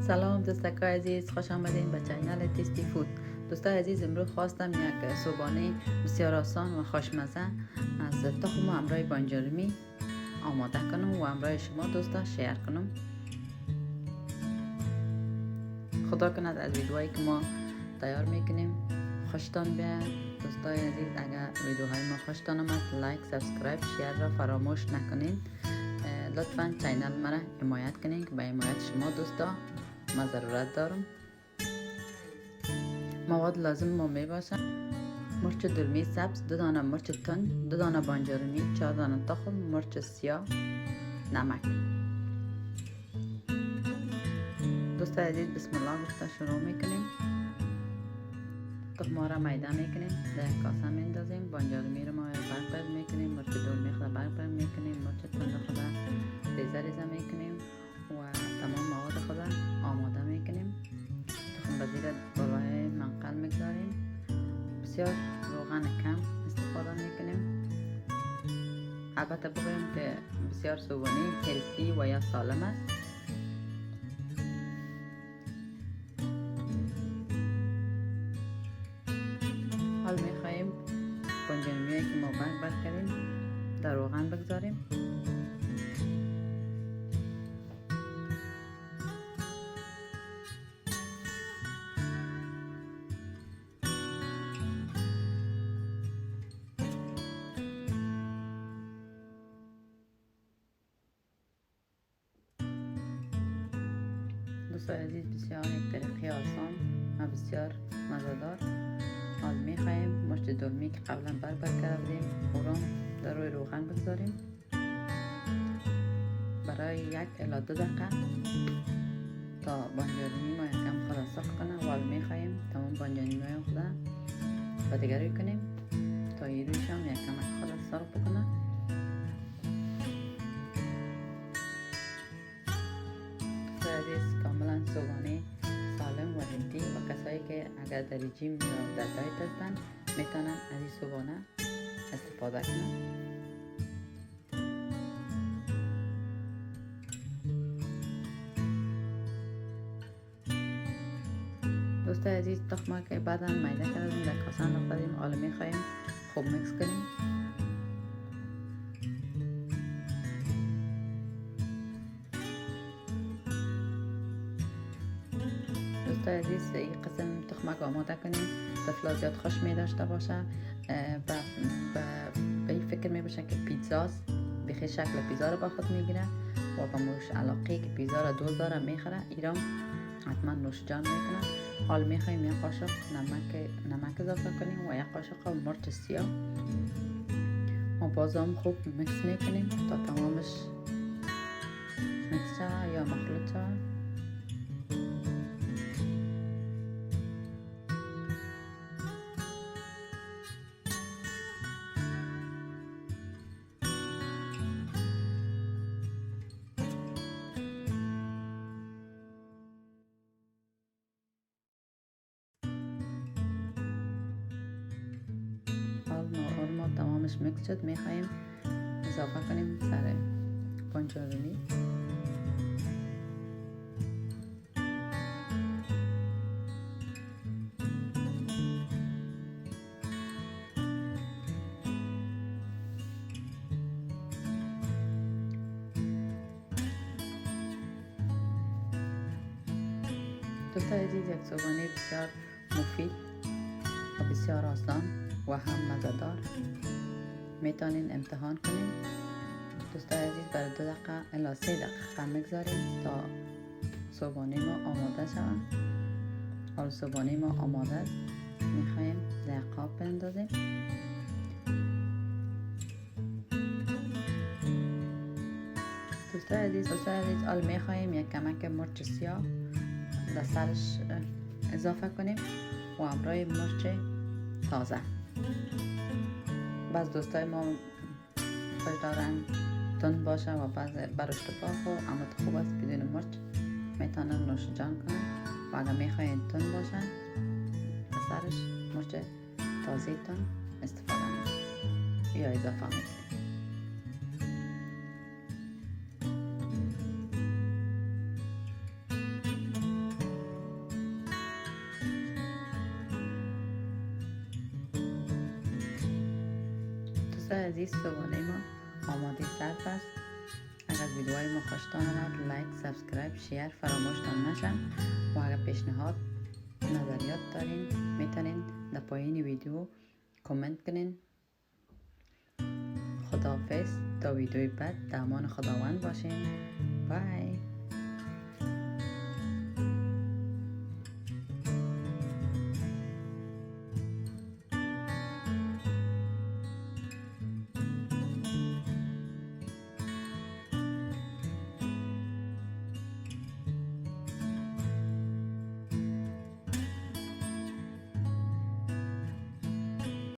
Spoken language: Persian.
سلام دوستای عزیز، خوش آمدین به چینل تیستی فود. دوستای عزیز، امروز خواستم یک صبحانه بسیار آسان و خوشمزه از تخم همراه بانجان آماده کنم و همراه شما دوستا شیر کنم. خدا کند از ویدیوهایی که ما تیار میکنیم خوشتان بیاد. دوستای عزیز، اگر ویدیوهای ما خوشتان آمد لایک، سابسکرایب، شیر را فراموش نکنین. لطفا چینل مرا حمایت کنین که به حمایت شما دوستا ما ضرورت دارم. مواد لازم ما می باشه: مرچ دلمی سبز، 2 دانه مرچ تند، 2 دانه بانجان، 4 دانه تخم مرچ سیاه، نمک. دوستای عزیز، بسم الله گفته شروع میکنیم. تخم را میده میکنیم، در کاسه میندازیم. بانجان رو ما برق میکنیم، مرچ دلمی خود برق میکنیم، مرچ تند خود ریزه ریزه میکنیم و تمام مواد خود آماده میکنیم. تخم به زیر بالای منقل میگذاریم. بسیار روغن کم استفاده میکنیم. البته بگویم که بسیار صبحانه هلتی و یا سالم است. حال میخواییم بانجانیایی که ما برق کردیم در روغن بگذاریم. دوستای عزیز، بسیار یک طریقه آسان و بسیار مزه‌دار. حال میخواییم مرچ دلمی که قبلا برق کردیم او را در روی روغن بگذاریم برای 1 الی 2 دقیقه تا بانجانی ما یکم خود سرخ کنه. و حال میخواییم تمام بانجانی ما خود به دیگری کنیم تا یه رویش هم یکم خود سرخ بکنه. کاملا صبحانه سالم و هلتی و کسایی که اگر در رژیم یا در دایت هستن میتونن از این صبحانه استفاده کنن. دوستای عزیز، تخمه که بعدا میده کردیم در کاسه انداختیم. حالا میخواییم خوب میکس کنیم. دوستای عزیز، این قسم تخمک آماده کنیم طفلا زیاد خوش می داشته باشه. به این فکر می باشه که پیتزاست، بخی شکل پیزا رو با خود میگیره و با موش علاقه که پیزا را دوست داره میخوره. ایران حتما نوش جان میکنه. حال میخواییم 1 قاشق نمک اضافه کنیم و 1 قاشق مرچ سیاه و بازم خوب میکس میکنیم تا تمامش میکس شود یا مخلوط شود. ما تمامش میکس شد. میخواییم اضافه کنیم سر بانجان رومی. دوستای عزیز، یک صبحانه بسیار مفید و بسیار آسان و هم مزه‌دار. میتونین امتحان کنین. دوستای عزیز، برای 2 دقیقه الی 3 دقیقه میگذاریم تا صبحانه ما آماده شود. حالا صبحانه ما آماده است. میخوایم در قاب بندازیم. دوستای عزیز، حالا میخوایم یک کمک مرچ سیاه در سرش اضافه کنیم و همراه مرچ تازه. بعض دوستای ما خوش دارن تند باشه و بعض براش تفاق اما خوب است بدون مرچ میتونن نوش جان کنن. و اگر میخواین تند باشه از سرش مرچ تازه تند استفاده کنید یا اضافه کنید. عزیز سوالی ما آماده صرف است. اگر ویدیوهای ما خوشتان آمد لایک، سابسکرایب، شیر فراموشتان نشن و اگر پیشنهاد نظریات دارین میتونین در پایین ویدیو کامنت کنین. خداحافظ تا ویدیوی بعد در امان خداوند باشین. بای.